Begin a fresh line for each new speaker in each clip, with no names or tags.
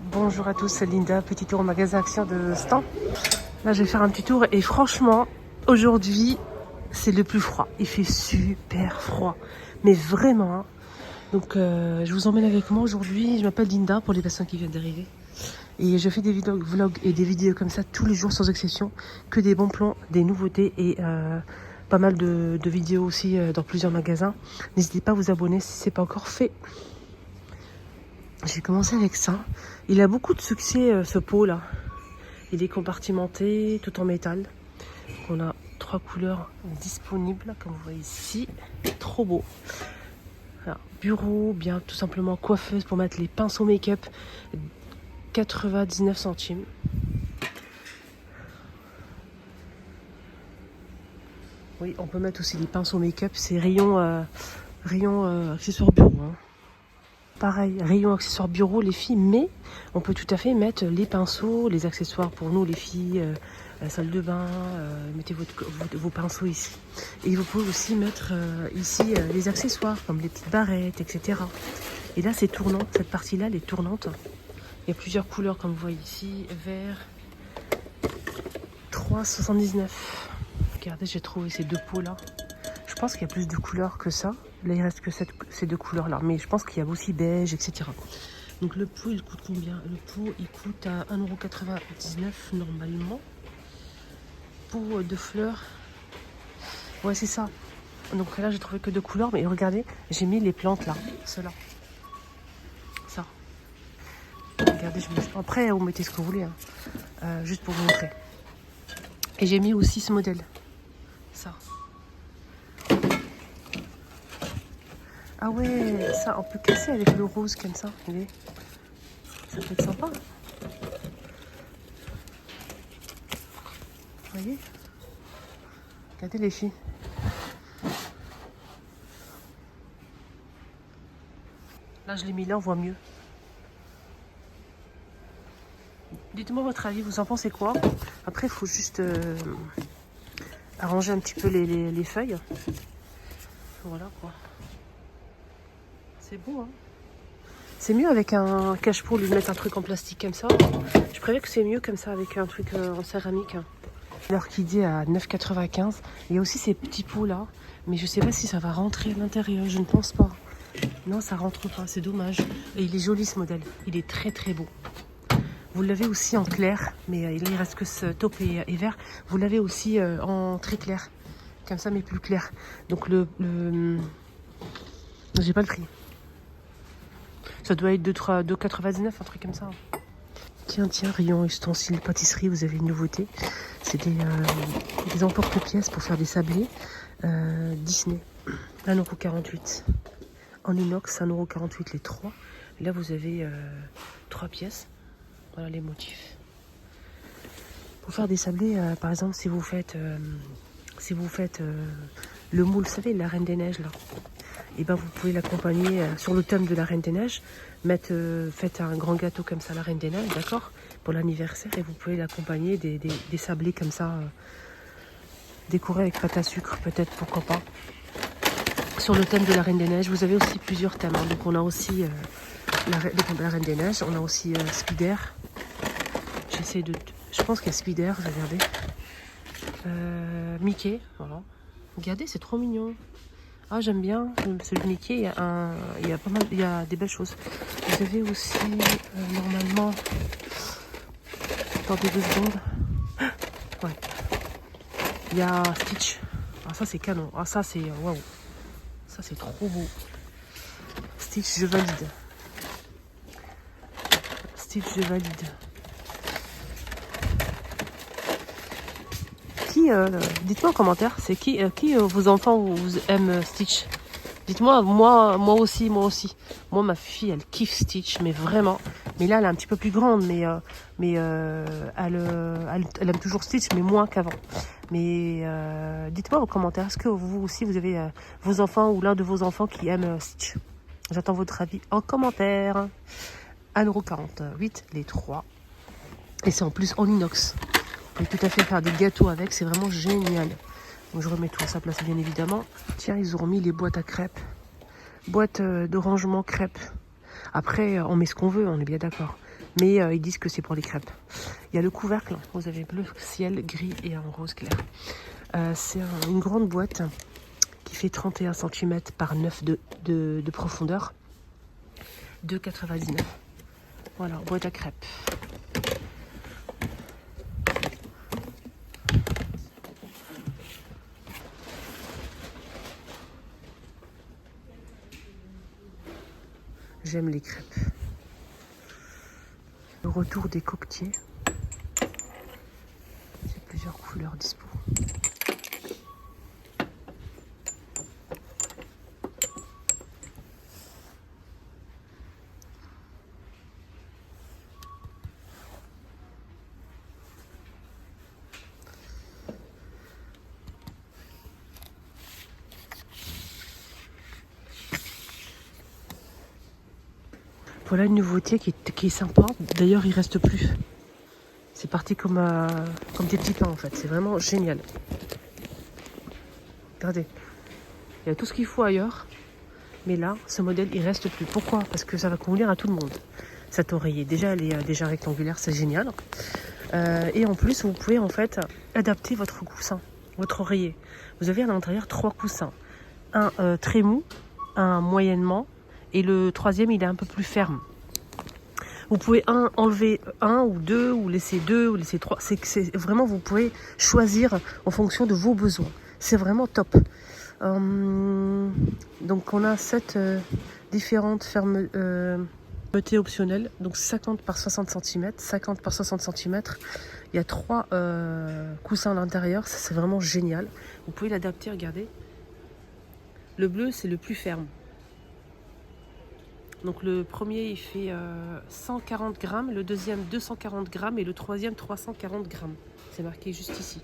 Bonjour à tous, c'est Linda, petit tour au magasin Action de Stan. Là je vais faire un petit tour et franchement, aujourd'hui c'est le plus froid. Il fait super froid, mais vraiment. Hein. Donc je vous emmène avec moi aujourd'hui, je m'appelle Linda pour les personnes qui viennent d'arriver. Et je fais des vlogs et des vidéos comme ça tous les jours sans exception. Que des bons plans, des nouveautés et pas mal de vidéos aussi dans plusieurs magasins. N'hésitez pas à vous abonner si ce n'est pas encore fait. J'ai commencé avec ça. Il a beaucoup de succès ce pot là. Il est compartimenté, tout en métal. On a 3 couleurs disponibles, comme vous voyez ici. Trop beau. Alors, bureau, bien tout simplement coiffeuse pour mettre les pinceaux make-up. 99 centimes. Oui, on peut mettre aussi les pinceaux make-up. C'est rayon accessoires bureau. Hein. Pareil, rayon accessoires bureau, les filles, mais on peut tout à fait mettre les pinceaux, les accessoires pour nous, les filles, la salle de bain, mettez vos pinceaux ici. Et vous pouvez aussi mettre ici les accessoires, comme les petites barrettes, etc. Et là, c'est tournant, cette partie-là, elle est tournante. Il y a plusieurs couleurs, comme vous voyez ici, vert, 3,79. Regardez, j'ai trouvé ces deux pots-là. Je pense qu'il y a plus de couleurs que ça. Là, il reste que ces deux couleurs-là. Mais je pense qu'il y a aussi beige, etc. Donc, le pot, il coûte combien? Le pot, il coûte à 1,99 € normalement. Pot de fleurs. Ouais, c'est ça. Donc là, j'ai trouvé que deux couleurs. Mais regardez, j'ai mis les plantes là. Ceux-là. Ça. Regardez, je mets... Après, vous mettez ce que vous voulez. Hein. Juste pour vous montrer. Et j'ai mis aussi ce modèle. Ça. Ah ouais, ça, on peut casser avec le rose comme ça. Vous voyez, ça peut être sympa. Vous voyez? Regardez les filles. Là, je l'ai mis là, on voit mieux. Dites-moi votre avis, vous en pensez quoi? Après, il faut juste arranger un petit peu les feuilles. Voilà quoi. C'est beau, hein? C'est mieux avec un cache-pot, lui mettre un truc en plastique comme ça. Je préfère que c'est mieux comme ça avec un truc en céramique. L'orchidée à 9,95. Il y a aussi ces petits pots là. Mais je sais pas si ça va rentrer à l'intérieur. Je ne pense pas. Non, ça rentre pas. C'est dommage. Et il est joli ce modèle. Il est très très beau. Vous l'avez aussi en clair. Mais il reste que ce taupe et vert. Vous l'avez aussi en très clair. Comme ça, mais plus clair. Donc j'ai pas le prix. Ça doit être 2,99, un truc comme ça. Tiens, rayon ustensiles pâtisserie, vous avez une nouveauté. C'est des emporte-pièces pour faire des sablés. Disney, 1,48 €. En inox, 1,48 € les 3. Et là, vous avez 3 pièces. Voilà les motifs. Pour faire des sablés, par exemple, si vous faites le moule, vous savez, la Reine des Neiges, là. Et ben vous pouvez l'accompagner sur le thème de la Reine des Neiges. Faites un grand gâteau comme ça, la Reine des Neiges, d'accord, pour l'anniversaire. Et vous pouvez l'accompagner des sablés comme ça, décorés avec pâte à sucre, peut-être, pourquoi pas. Sur le thème de la Reine des Neiges, vous avez aussi plusieurs thèmes. Hein. Donc on a aussi la Reine des Neiges, on a aussi Spider. Je pense qu'il y a Spider, je vais regarder. Mickey, voilà. Regardez, c'est trop mignon. Ah, j'aime bien celui de Mickey, il y a des belles choses. Vous avez aussi, normalement, attendez 2 secondes. Ouais. Il y a Stitch. Ah, ça c'est canon. Ah, ça c'est, waouh. Ça c'est trop beau. Stitch, je valide. Stitch, je valide. Dites-moi en commentaire, c'est qui vos enfants vous aiment Stitch? Dites-moi, moi aussi. Moi, ma fille, elle kiffe Stitch, mais vraiment. Mais là, elle est un petit peu plus grande, mais elle aime toujours Stitch, mais moins qu'avant. Mais dites-moi en commentaire, est-ce que vous aussi, vous avez vos enfants ou l'un de vos enfants qui aime Stitch? J'attends votre avis en commentaire. 1,48 € les 3. Et c'est en plus en inox. Vous pouvez tout à fait faire des gâteaux avec, c'est vraiment génial. Donc je remets tout à sa place bien évidemment. Tiens, ils ont remis les boîtes à crêpes. Boîte de rangement crêpes. Après, on met ce qu'on veut, on est bien d'accord. Mais ils disent que c'est pour les crêpes. Il y a le couvercle, vous avez bleu ciel, gris et un rose clair. C'est une grande boîte qui fait 31 cm par 9 de profondeur. 2,99 €. Voilà, boîte à crêpes. J'aime les crêpes. Le retour des coquetiers. J'ai plusieurs couleurs dispo. Voilà une nouveauté qui est sympa. D'ailleurs, il reste plus. C'est parti comme des petits pains en fait. C'est vraiment génial. Regardez. Il y a tout ce qu'il faut ailleurs. Mais là, ce modèle, il reste plus. Pourquoi? Parce que ça va convenir à tout le monde. Cet oreiller, déjà, elle est déjà rectangulaire. C'est génial. Et en plus, vous pouvez en fait adapter votre coussin, votre oreiller. Vous avez à l'intérieur 3 coussins. Un très mou, un moyennement. Et le troisième, il est un peu plus ferme. Vous pouvez enlever un ou deux, ou laisser 3. C'est vraiment, vous pouvez choisir en fonction de vos besoins. C'est vraiment top. Donc on a 7 différentes fermetures optionnelles. Donc 50 par 60 cm, 50 par 60 cm. Il y a 3 coussins à l'intérieur. Ça, c'est vraiment génial. Vous pouvez l'adapter, regardez. Le bleu, c'est le plus ferme. Donc le premier, il fait 140 grammes, le deuxième 240 grammes et le troisième 340 grammes. C'est marqué juste ici.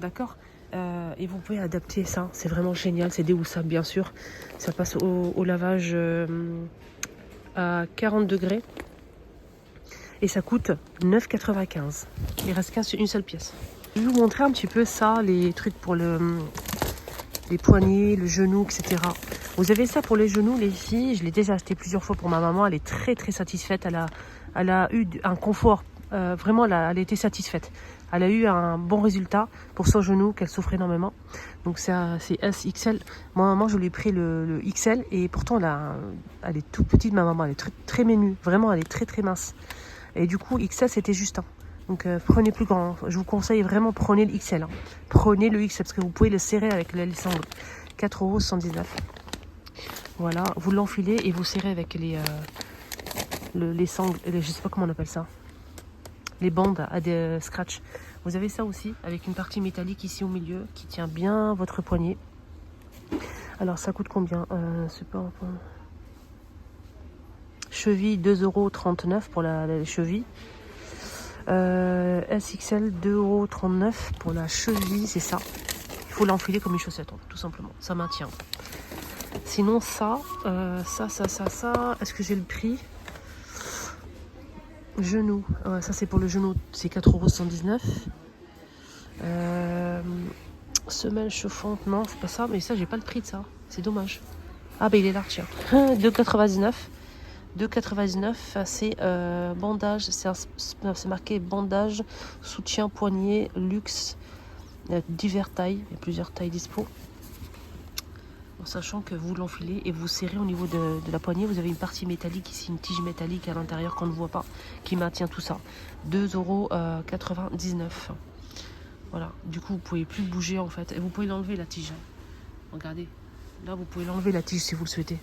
D'accord? Et vous pouvez adapter ça. C'est vraiment génial. C'est déhoussable, bien sûr. Ça passe au lavage à 40 degrés. Et ça coûte 9,95 €. Il reste qu'une seule pièce. Je vais vous montrer un petit peu ça, les trucs pour les poignets, le genou, etc. Vous avez ça pour les genoux, les filles. Je l'ai déjà acheté plusieurs fois pour ma maman. Elle est très très satisfaite. Elle a eu un confort. Vraiment, elle était satisfaite. Elle a eu un bon résultat pour son genou qu'elle souffrait énormément. Donc c'est SXL. Ma maman, je lui ai pris le XL et pourtant elle est toute petite, ma maman. Elle est très, très ménue. Vraiment, elle est très très mince. Et du coup, XL, c'était juste. Donc prenez plus grand. Je vous conseille vraiment, prenez le XL. Hein. Prenez le XL parce que vous pouvez le serrer avec les sangles. 4,79 €. Voilà, vous l'enfilez et vous serrez avec les sangles. Je sais pas comment on appelle ça. Les bandes à des scratch. Vous avez ça aussi avec une partie métallique ici au milieu qui tient bien votre poignet. Alors ça coûte combien? C'est pas cheville 2,39 € pour la cheville. SXL 2,39 € pour la cheville, c'est ça. Il faut l'enfiler comme une chaussette, tout simplement. Ça maintient. Sinon ça. Est-ce que j'ai le prix? Genou. Ouais, ça c'est pour le genou. C'est 4,119 €. Semelle chauffante, non, c'est pas ça. Mais ça, j'ai pas le prix de ça. C'est dommage. Ah bah il est là, tiens. 2,99 €. 2,99 €, c'est bandage, c'est marqué bandage, soutien, poignet, luxe, divers tailles, il y a plusieurs tailles dispo. En sachant que vous l'enfilez et vous serrez au niveau de la poignée, vous avez une partie métallique ici, une tige métallique à l'intérieur qu'on ne voit pas, qui maintient tout ça. 2,99 €. Voilà, du coup vous pouvez plus bouger en fait, et vous pouvez l'enlever la tige. Regardez, là vous pouvez l'enlever la tige si vous le souhaitez.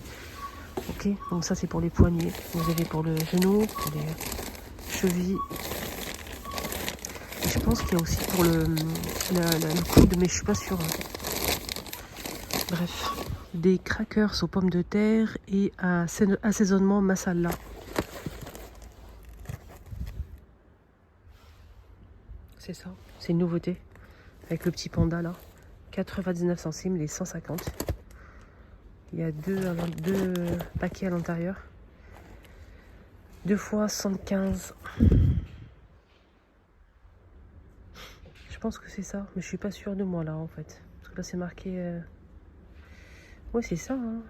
Ok, donc ça c'est pour les poignets. Vous avez pour le genou, pour les chevilles. Et je pense qu'il y a aussi pour le coude, mais je suis pas sûre. Bref, des crackers aux pommes de terre et un assaisonnement masala. C'est ça, c'est une nouveauté. Avec le petit panda là. 99 centimes, les 150. Il y a deux paquets à l'intérieur. 2 fois 75. Je pense que c'est ça, mais je suis pas sûre de moi là en fait. Parce que là c'est marqué... Ouais, c'est ça. Hein.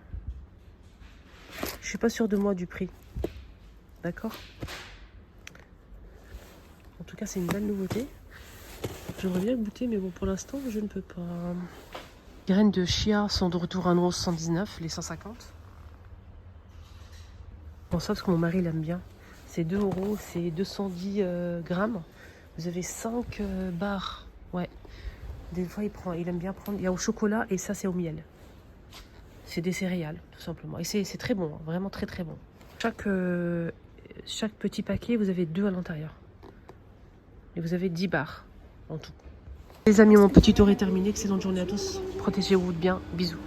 Je suis pas sûre de moi du prix. D'accord? En tout cas, c'est une belle nouveauté. J'aimerais bien goûter, mais bon, pour l'instant, je ne peux pas. Les graines de chia sont de retour à 1,79 €, les 150. Bon, ça, parce que mon mari l'aime bien. C'est 2 €, c'est 210 grammes. Vous avez 5 barres. Ouais. Des fois, il aime bien prendre. Il y a au chocolat et ça, c'est au miel. C'est des céréales, tout simplement. Et c'est très bon, hein, vraiment très très bon. Chaque petit paquet, vous avez 2 à l'intérieur. Et vous avez 10 barres en tout. Les amis, mon petit tour est terminé. Excellente journée à tous. Protégez-vous bien. Bisous.